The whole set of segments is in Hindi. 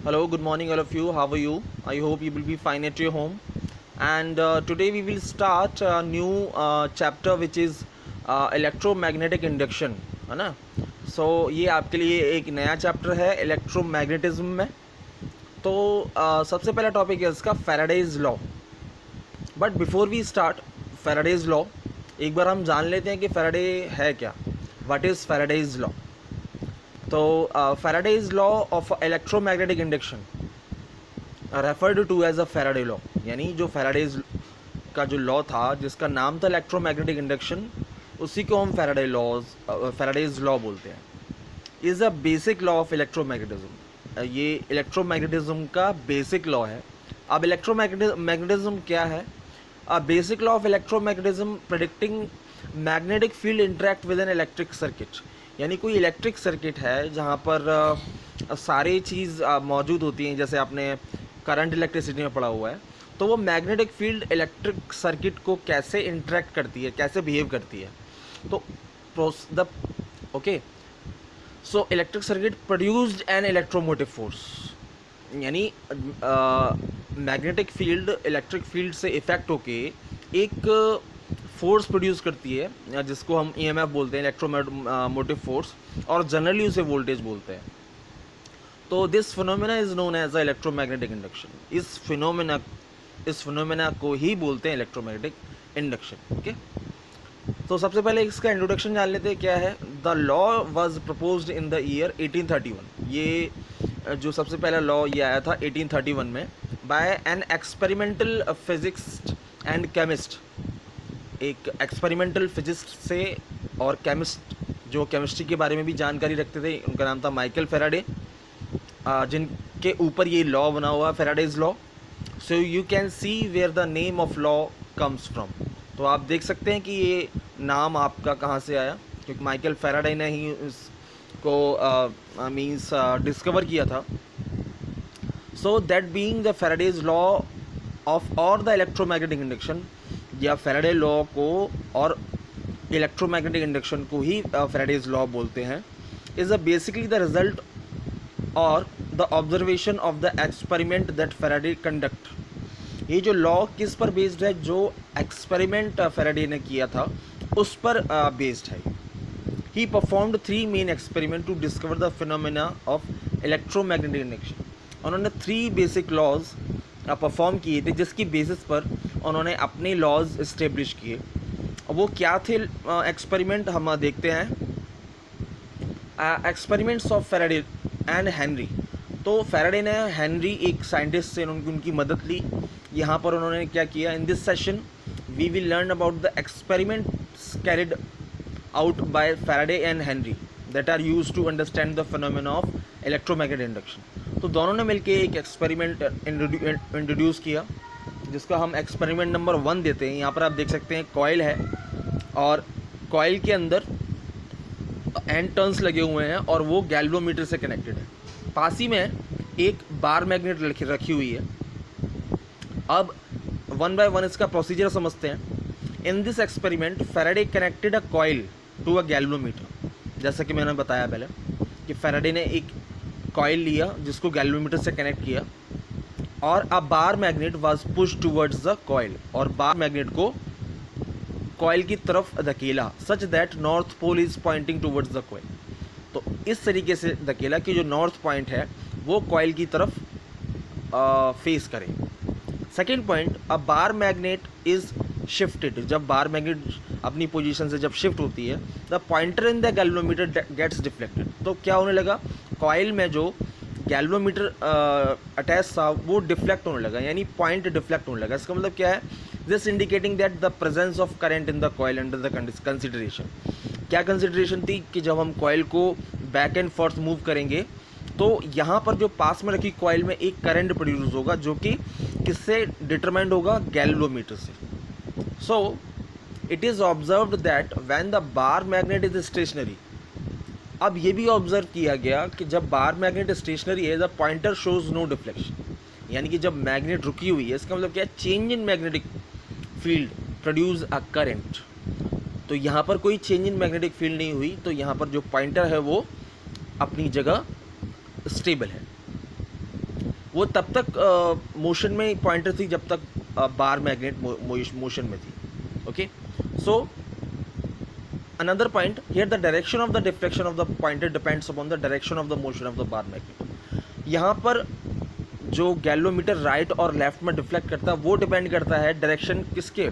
Hello, good morning, all of you. How are you? I hope you will be fine at your home. And today we will start a new chapter which is electromagnetic induction, है ना. So ये आपके लिए एक नया चैप्टर है इलेक्ट्रोमैग्नेटिज्म में. तो सबसे पहला टॉपिक है इसका Faraday's law. But before we start Faraday's law, एक बार हम जान लेते हैं कि फैराडे है क्या. What is Faraday's law? तो Faraday's law of electromagnetic induction referred to as a Faraday law, यानी जो फैराडेज का जो लॉ था जिसका नाम था इलेक्ट्रोमैग्नेटिक इंडक्शन, उसी को हम फैराडेज लॉ बोलते हैं. Is a basic law of electromagnetism. ये इलेक्ट्रोमैग्नेटिज्म का बेसिक लॉ है. अब इलेक्ट्रोमैग्नेटिज्म क्या है? A basic law of electromagnetism predicting magnetic field interact with an electric circuit. यानी कोई इलेक्ट्रिक सर्किट है जहाँ पर सारी चीज़ मौजूद होती हैं, जैसे आपने करंट इलेक्ट्रिसिटी में पढ़ा हुआ है. तो वो मैग्नेटिक फील्ड इलेक्ट्रिक सर्किट को कैसे इंटरेक्ट करती है, कैसे बिहेव करती है. तो the okay so electric circuit produced an electromotive force, यानी मैग्नेटिक फील्ड इलेक्ट्रिक फील्ड से इफेक्ट होके एक फोर्स प्रोड्यूस करती है जिसको हम ईएमएफ बोलते हैं, इलेक्ट्रोमोटिव फोर्स, और जनरली उसे वोल्टेज बोलते हैं. तो this phenomena is known as a electromagnetic induction. इस फिनोमेना को ही बोलते हैं इलेक्ट्रोमैग्नेटिक इंडक्शन. ओके, तो सबसे पहले इसका इंट्रोडक्शन जान लेते हैं क्या है. The law was proposed in the year 1831. ये जो सबसे पहला लॉ ये आया था 1831 में by an experimental physicist and chemist. एक एक्सपेरिमेंटल फिजिस्ट से और केमिस्ट जो केमिस्ट्री के बारे में भी जानकारी रखते थे, उनका नाम था माइकल फेराडे, जिनके ऊपर ये लॉ बना हुआ है, Faraday's law. So you can see where the name of law comes from. तो आप देख सकते हैं कि ये नाम आपका कहाँ से आया, क्योंकि माइकल फेराडे ने ही इसको मीन्स डिस्कवर किया था. So that being the Faraday's law of और द इलेक्ट्रोमैग्नेटिक इंडक्शन, या फेराडे लॉ को और इलेक्ट्रोमैग्नेटिक इंडक्शन को ही फेराडेज लॉ बोलते हैं, is a basically the result और the observation of the experiment that Faraday conduct. ये जो लॉ किस पर बेस्ड है? जो एक्सपेरिमेंट फेराडे ने किया था उस पर बेस्ड है. He performed 3 main experiment to discover the phenomena of electromagnetic induction. उन्होंने 3 बेसिक लॉज परफॉर्म किए थे जिसकी बेसिस पर उन्होंने अपने लॉज इस्टेब्लिश किए. वो क्या थे एक्सपेरिमेंट, हम देखते हैं. Experiments of Faraday and Henry. तो फेराडे ने हेनरी एक साइंटिस्ट से उनकी मदद ली. यहाँ पर उन्होंने क्या किया? In this session we will learn about the experiments carried out by Faraday and Henry that are used to understand the phenomena of electromagnetic induction. तो दोनों ने मिलकर एक एक्सपेरिमेंट इंट्रोड्यूस किया जिसका हम एक्सपेरिमेंट नंबर 1 देते हैं. यहाँ पर आप देख सकते हैं कॉइल है और कॉइल के अंदर एंड टर्न्स लगे हुए हैं और वो गैल्वेनोमीटर से कनेक्टेड है. पास ही में एक बार मैग्नेट रखी हुई है. अब 1 बाय 1 इसका प्रोसीजर समझते हैं. In this experiment Faraday connected a coil to a galvanometer. जैसा कि मैंने बताया पहले कि फेराडे ने एक कॉइल लिया जिसको गैल्वेनोमीटर से कनेक्ट किया और a bar magnet was push towards the coil, और बार मैग्नेट को कॉइल की तरफ धकेला such that north pole is pointing towards the coil. तो इस तरीके से धकेला कि जो नॉर्थ पॉइंट है वो कॉइल की तरफ फेस करे. Second point, a bar magnet is shifted. जब बार मैग्नेट अपनी पोजीशन से जब शिफ्ट होती है, the pointer in the galvanometer gets deflected. तो क्या होने लगा? कॉइल में जो गैल्वेनोमीटर अटैच था वो डिफ्लेक्ट होने लगा, यानी पॉइंट डिफ्लेक्ट होने लगा. इसका मतलब क्या है? This indicating that the presence of current in the coil under the consideration. क्या कंसिडरेशन थी? कि जब हम कॉइल को बैक एंड फोर्थ मूव करेंगे तो यहाँ पर जो पास में रखी कॉइल में एक करंट प्रोड्यूस होगा जो कि किससे डिटरमाइंड होगा? गैल्वेनोमीटर से. So it is observed that when the bar magnet is stationary. अब ये भी ऑब्जर्व किया गया कि जब बार मैग्नेट स्टेशनरी है the pointer shows no deflection. यानी कि जब मैग्नेट रुकी हुई है, इसका मतलब क्या है? Change in magnetic field produce a current. तो यहाँ पर कोई चेंज इन मैग्नेटिक फील्ड नहीं हुई, तो यहाँ पर जो पॉइंटर है वो अपनी जगह स्टेबल है. वो तब तक मोशन में पॉइंटर थी जब तक बार मैग्नेट मोशन में थी. Okay, so another point here, the direction of the deflection of the pointer depends upon the direction of the motion of the bar magnet. यहाँ पर जो गैलोमीटर राइट और लेफ्ट में डिफ्लेक्ट करता है वो डिपेंड करता है डायरेक्शन किसके,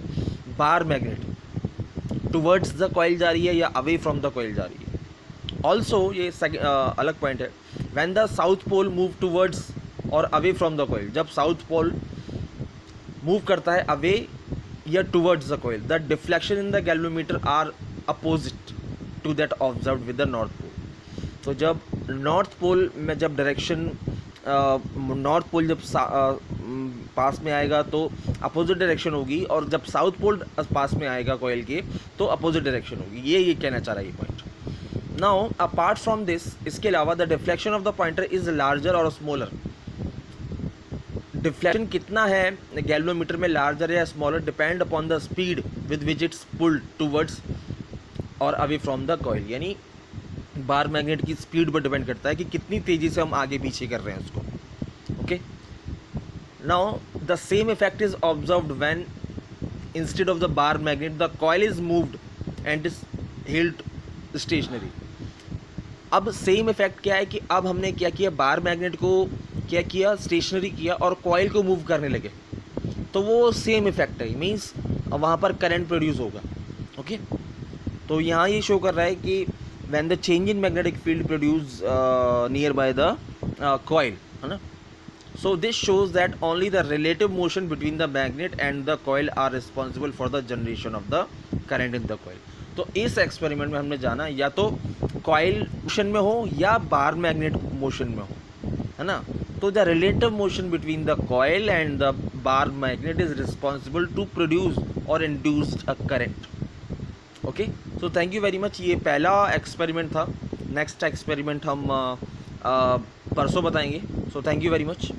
bar magnet towards the coil जा रही है या अवे फ्रॉम द कॉइल जा रही है. ऑल्सो ये अलग पॉइंट है, when the south pole move towards और अवे फ्रॉम द कॉइल, जब साउथ पोल मूव करता है अवे या towards the coil, the deflection in the galvanometer are opposite to that observe with the north pole. तो जब नॉर्थ पोल में जब डायरेक्शन नॉर्थ पोल जब पास में आएगा तो अपोजिट डायरेक्शन होगी, और जब साउथ पोल पास में आएगा कॉइल के तो अपोजिट डायरेक्शन होगी. ये कहना चाह रहा है ये point. Now apart from this, इसके अलावा the deflection of the pointer is larger और स्मॉलर. डिफ्लेक्शन कितना है गैल्वेनोमीटर में, लार्जर या smaller, depend upon the speed with which it's pulled towards और अवे फ्रॉम द कॉइल. यानी बार मैग्नेट की स्पीड पर डिपेंड करता है कि कितनी तेज़ी से हम आगे पीछे कर रहे हैं उसको. Okay, now the same effect is observed when instead of the bar magnet the coil is moved and is held stationary. अब सेम इफेक्ट क्या है कि अब हमने क्या किया, बार मैग्नेट को क्या किया, स्टेशनरी किया और कॉइल को मूव करने लगे, तो वो सेम इफेक्ट है, मीन्स वहाँ पर करंट प्रोड्यूस होगा. ओके, तो यहाँ ये शो कर रहा है कि when the change in magnetic field produce nearby the coil, है ना. So this shows that only the relative motion between the magnet and the coil are responsible for the generation of the current in the coil. तो इस एक्सपेरिमेंट में हमने जाना या तो कॉइल मोशन में हो या बार मैग्नेट मोशन में हो, है ना. तो the relative motion between the coil and the bar magnet is responsible to produce और induce a current. Okay, so thank you very much. ये पहला एक्सपेरिमेंट था. नेक्स्ट एक्सपेरिमेंट हम परसों बताएंगे. So thank you very much.